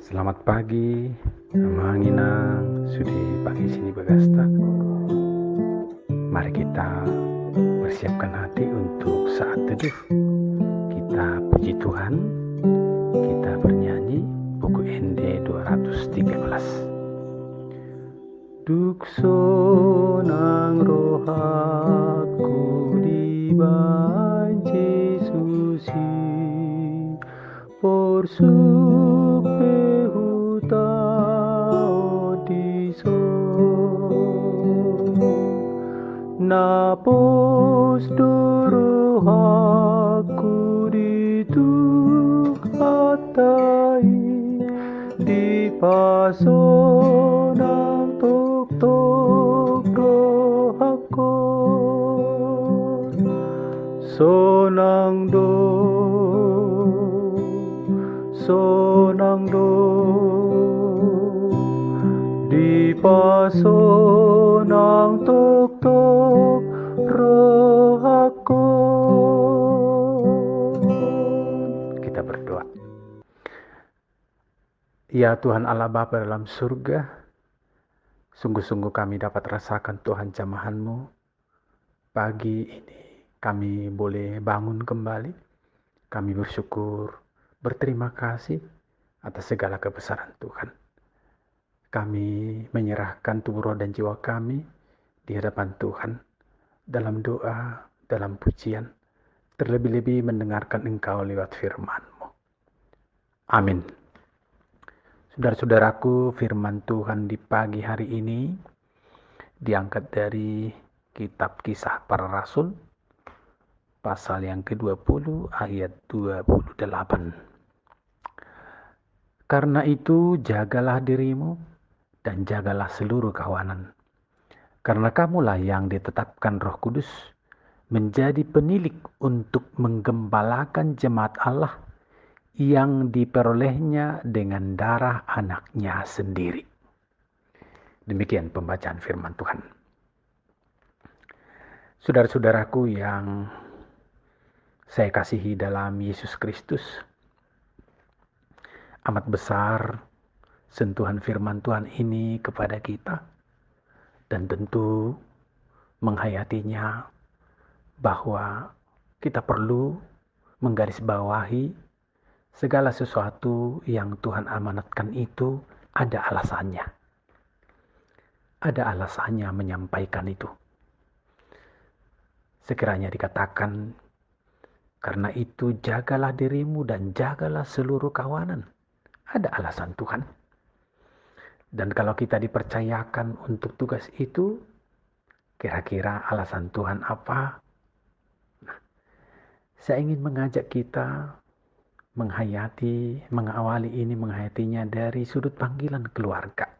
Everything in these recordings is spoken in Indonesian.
Selamat pagi, Manginang, Sudi pagi sini Bagasta. Mari kita persiapkan hati untuk saat teduh. Kita puji Tuhan, kita bernyanyi buku ND 213. Dukso nang rohaku di banci susi porsuk behutao di so napos dorohaku dituk atai di pasonang tok tok rohakon sonang do di pasonang tok tok rohakon. Kita berdoa. Ya Tuhan Allah Bapa dalam surga, sungguh-sungguh kami dapat rasakan Tuhan jamahan-Mu. Pagi ini kami boleh bangun kembali. Kami bersyukur, berterima kasih atas segala kebesaran Tuhan. Kami menyerahkan tubuh roh dan jiwa kami di hadapan Tuhan dalam doa, dalam pujian, terlebih-lebih mendengarkan Engkau lewat firman-Mu. Amin. Saudara-saudaraku, firman Tuhan di pagi hari ini diangkat dari kitab Kisah Para Rasul, pasal yang ke-20 ayat 28. Karena itu jagalah dirimu dan jagalah seluruh kawanan. Karena kamulah yang ditetapkan Roh Kudus menjadi penilik untuk menggembalakan jemaat Allah yang diperolehnya dengan darah anaknya sendiri. Demikian pembacaan firman Tuhan. Saudara-saudaraku yang saya kasihi dalam Yesus Kristus, amat besar sentuhan firman Tuhan ini kepada kita, dan tentu menghayatinya bahwa kita perlu menggarisbawahi segala sesuatu yang Tuhan amanatkan itu ada alasannya. Ada alasannya menyampaikan itu. Sekiranya dikatakan, karena itu jagalah dirimu dan jagalah seluruh kawanan. Ada alasan Tuhan. Dan kalau kita dipercayakan untuk tugas itu, kira-kira alasan Tuhan apa? Nah, saya ingin mengajak kita menghayatinya dari sudut panggilan keluarga.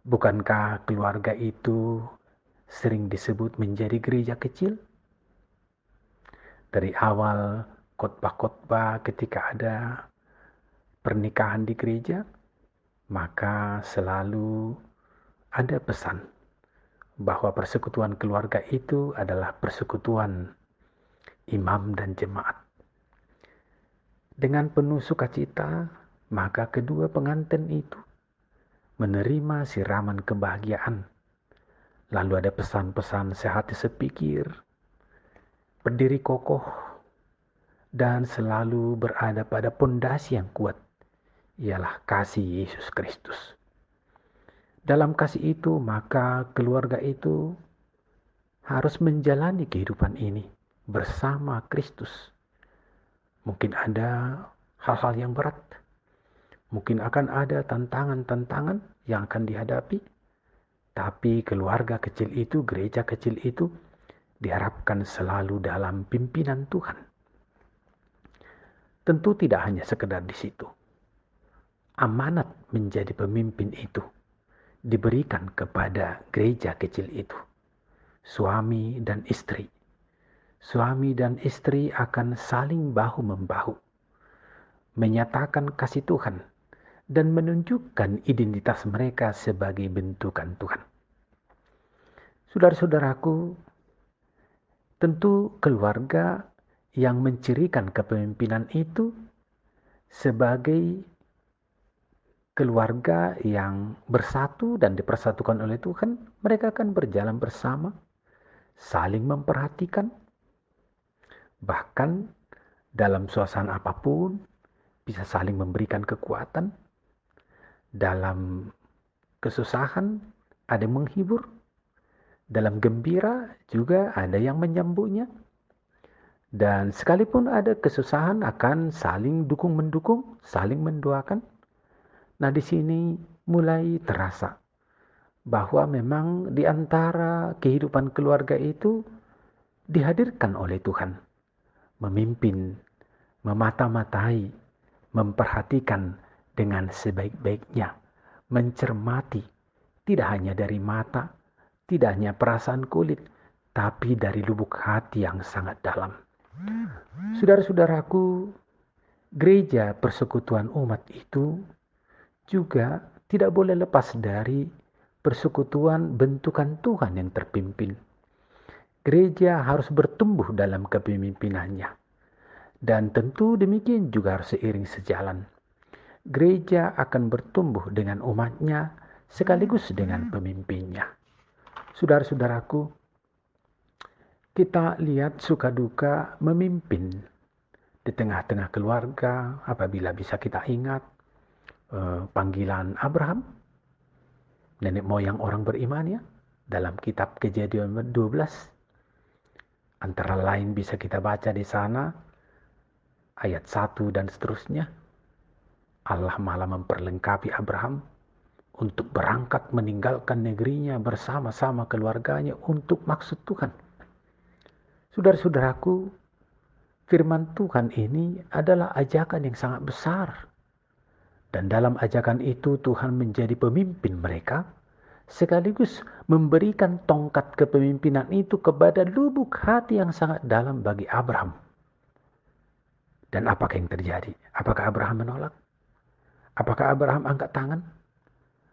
Bukankah keluarga itu sering disebut menjadi gereja kecil? Dari awal khotbah-khotbah ketika ada pernikahan di gereja, maka selalu ada pesan bahwa persekutuan keluarga itu adalah persekutuan imam dan jemaat. Dengan penuh sukacita, maka kedua pengantin itu menerima siraman kebahagiaan. Lalu ada pesan-pesan sehati sepikir, berdiri kokoh, dan selalu berada pada pondasi yang kuat, ialah kasih Yesus Kristus. Dalam kasih itu, maka keluarga itu harus menjalani kehidupan ini bersama Kristus. Mungkin ada hal-hal yang berat. Mungkin akan ada tantangan-tantangan yang akan dihadapi. Tapi keluarga kecil itu, gereja kecil itu diharapkan selalu dalam pimpinan Tuhan. Tentu tidak hanya sekedar di situ. Amanat menjadi pemimpin itu diberikan kepada gereja kecil itu. Suami dan istri. Suami dan istri akan saling bahu-membahu, menyatakan kasih Tuhan, dan menunjukkan identitas mereka sebagai bentukan Tuhan. Saudara-saudaraku, tentu keluarga yang mencirikan kepemimpinan itu sebagai keluarga yang bersatu dan dipersatukan oleh Tuhan, mereka akan berjalan bersama, saling memperhatikan, bahkan dalam suasana apapun bisa saling memberikan kekuatan. Dalam kesusahan ada yang menghibur, dalam gembira juga ada yang menyambutnya. Dan sekalipun ada kesusahan akan saling dukung-mendukung, saling mendoakan. Nah, di sini mulai terasa bahwa memang di antara kehidupan keluarga itu dihadirkan oleh Tuhan, memimpin, memata-matai, memperhatikan dengan sebaik-baiknya, mencermati, tidak hanya dari mata, tidak hanya perasaan kulit, tapi dari lubuk hati yang sangat dalam. Saudara-saudaraku, gereja persekutuan umat itu juga tidak boleh lepas dari persekutuan bentukan Tuhan yang terpimpin. Gereja harus bertumbuh dalam kepemimpinannya. Dan tentu demikian juga harus seiring sejalan. Gereja akan bertumbuh dengan umatnya sekaligus dengan pemimpinnya. Saudara-saudaraku, kita lihat suka duka memimpin di tengah-tengah keluarga. Apabila bisa kita ingat panggilan Abraham, nenek moyang orang beriman ya, dalam kitab Kejadian 12. Antara lain bisa kita baca di sana ayat 1 dan seterusnya. Allah malah memperlengkapi Abraham untuk berangkat meninggalkan negerinya bersama-sama keluarganya untuk maksud Tuhan. Saudara-saudaraku, firman Tuhan ini adalah ajakan yang sangat besar. Dan dalam ajakan itu Tuhan menjadi pemimpin mereka, sekaligus memberikan tongkat kepemimpinan itu kepada lubuk hati yang sangat dalam bagi Abraham. Dan apakah yang terjadi? Apakah Abraham menolak? Apakah Abraham angkat tangan?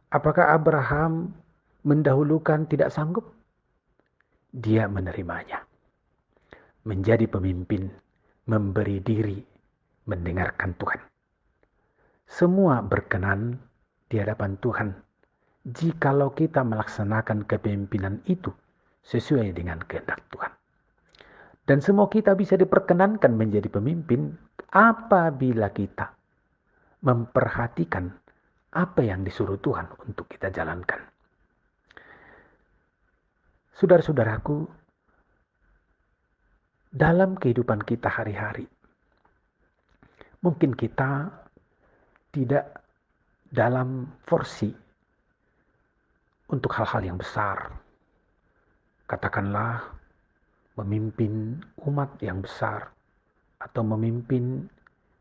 Apakah Abraham mendahulukan tidak sanggup? Dia menerimanya. Menjadi pemimpin, memberi diri, mendengarkan Tuhan. Semua berkenan di hadapan Tuhan jikalau kita melaksanakan kepemimpinan itu sesuai dengan kehendak Tuhan. Dan semua kita bisa diperkenankan menjadi pemimpin apabila kita memperhatikan apa yang disuruh Tuhan untuk kita jalankan. Saudara-saudaraku, dalam kehidupan kita hari-hari, mungkin kita tidak dalam porsi untuk hal-hal yang besar. Katakanlah memimpin umat yang besar atau memimpin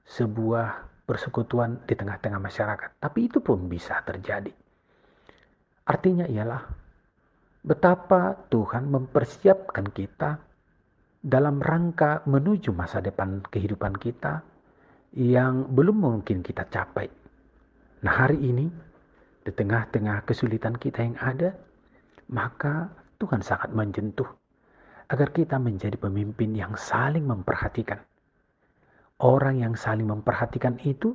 sebuah persekutuan di tengah-tengah masyarakat. Tapi itu pun bisa terjadi. Artinya ialah betapa Tuhan mempersiapkan kita dalam rangka menuju masa depan kehidupan kita yang belum mungkin kita capai. Nah, hari ini di tengah-tengah kesulitan kita yang ada, maka Tuhan sangat menyentuh agar kita menjadi pemimpin yang saling memperhatikan. Orang yang saling memperhatikan itu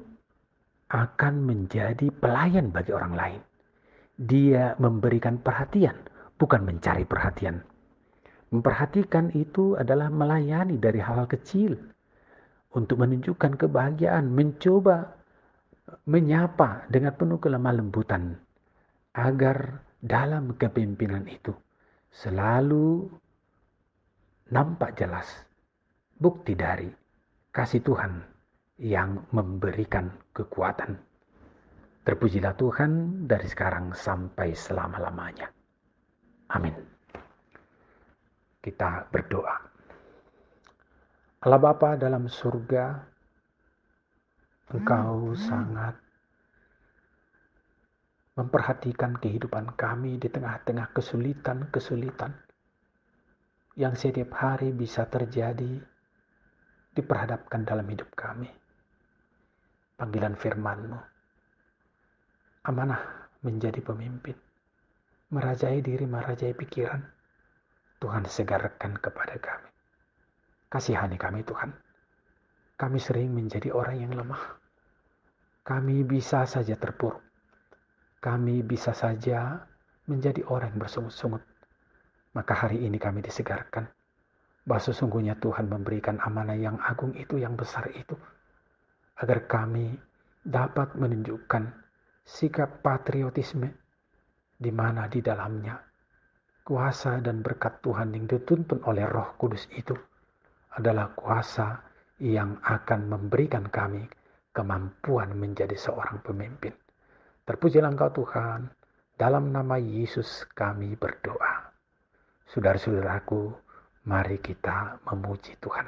akan menjadi pelayan bagi orang lain. Dia memberikan perhatian, bukan mencari perhatian. Memperhatikan itu adalah melayani dari hal-hal kecil untuk menunjukkan kebahagiaan, mencoba menyapa dengan penuh kelemah lembutan agar dalam kepemimpinan itu selalu nampak jelas bukti dari kasih Tuhan yang memberikan kekuatan. Terpujilah Tuhan dari sekarang sampai selama-lamanya. Amin. Kita berdoa. Allah Bapa dalam surga, Engkau sangat memperhatikan kehidupan kami di tengah-tengah kesulitan-kesulitan yang setiap hari bisa terjadi diperhadapkan dalam hidup kami. Panggilan firman-Mu, amanah menjadi pemimpin, merajai diri, merajai pikiran, Tuhan segarkan kepada kami. Kasihani kami Tuhan. Kami sering menjadi orang yang lemah. Kami bisa saja terpuruk. kami bisa saja menjadi orang yang bersungut-sungut. Maka hari ini kami disegarkan bahwa sesungguhnya Tuhan memberikan amanah yang agung itu, yang besar itu, agar kami dapat menunjukkan sikap patriotisme di mana di dalamnya kuasa dan berkat Tuhan yang dituntun oleh Roh Kudus itu adalah kuasa yang akan memberikan kami kemampuan menjadi seorang pemimpin. Terpujilah Engkau Tuhan, dalam nama Yesus kami berdoa. Saudara-saudaraku, mari kita memuji Tuhan.